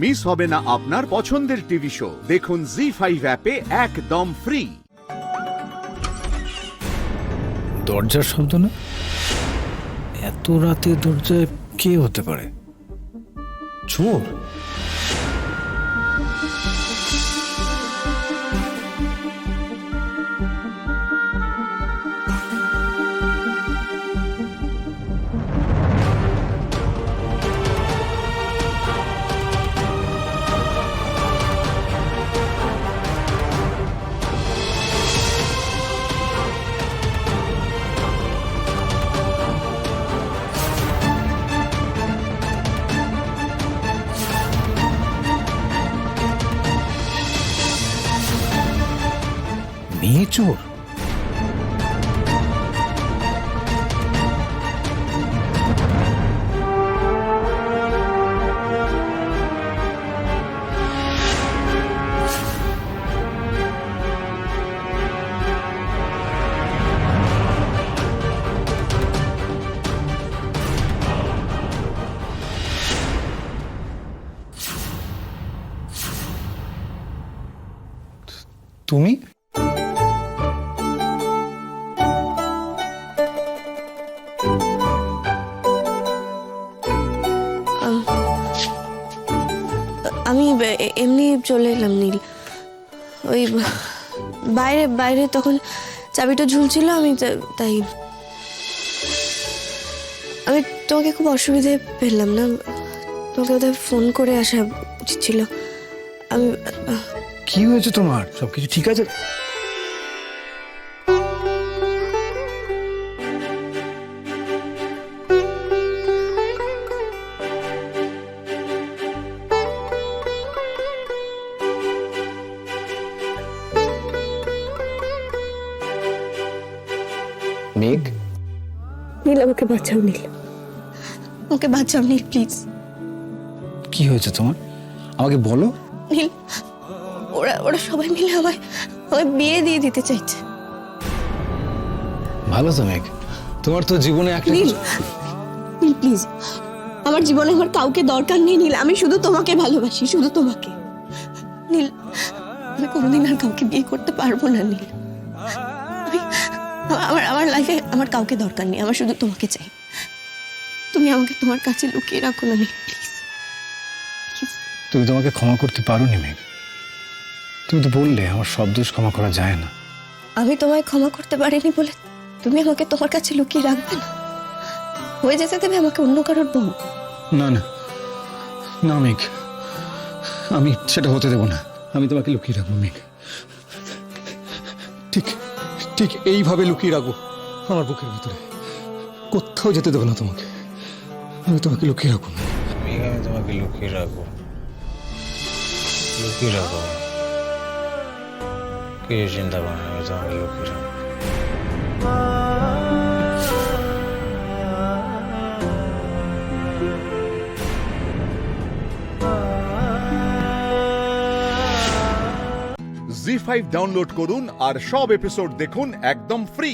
Miss হবে না আপনার পছন্দের টিভি শো। দেখুন জি5 অ্যাপে একদম ফ্রি। দরজার শব্দ না? এত রাতে দরজায় কে হতে পারে? চোর? মেয়ে চোর? তুমি? আমি এমনি চলে এলাম নীল। ওই বাইরে বাইরে তখন চাবিটা ঝুলছিল, আমি তাই আমি তোমাকে খুব অসুবিধে পেলাম না? তোমাকে বোধহয় ফোন করে আসা উচিত ছিল। আমি কি হয়েছে তোমার? সবকিছু ঠিক আছে? মেঘ, নীল, আমাকে বাঁচাও নীল, আমাকে বাঁচাও নীল, প্লিজ। কি হয়েছে তোমার? আমাকে বলো। নীল, ওরা ওরা সবাই মিলে আমায় বিয়ে দিয়ে দিতে চাইছে। ভালো তো মেঘ, তোমার তো জীবনে একটা নীল, নীল প্লিজ, আমার জীবনে আমার কাউকে দরকার নেই নীল, আমি শুধু তোমাকে ভালোবাসি, শুধু তোমাকে। নীল, আমি কোনোদিন আর কাউকে বিয়ে করতে পারবো না নীল। আমার লাইফে আমার কাউকে দরকার নেই, আমার শুধু তোমাকে চাই। তুমি আমাকে তোমার কাছে লুকিয়ে রাখো না নীল, প্লিজ। তুমি তোমাকে ক্ষমা করতে পারো নি মেঘ। তুমি তো বললে আমার সব দোষ ক্ষমা করা যায় না। আমি তোমায় ক্ষমা করতে পারিনি বলে তুমি আমাকে তোমার কাছে লুকিয়ে রাখবে না? হয়ে যেতে দেবে আমাকে অন্য কারোর বউ? না না না মেঘ, আমি সেটা হতে দেব না। আমি তোমাকে লুকিয়ে রাখবো মেঘ, ঠিক ঠিক এইভাবে লুকিয়ে রাখবো আমার বুকের ভিতরে। কোথাও যেতে দেবো না তোমাকে। আমি তোমাকে লুকিয়ে রাখবো মেঘ। আমি তোমাকে লুকিয়ে রাখবো, লুকিয়ে রাখবো। কিছু চিন্তা করো না, আমি তোমাকে লুকিয়ে রাখবো। জি5 ডাউনলোড করুন আর সব এপিসোড দেখুন একদম ফ্রি।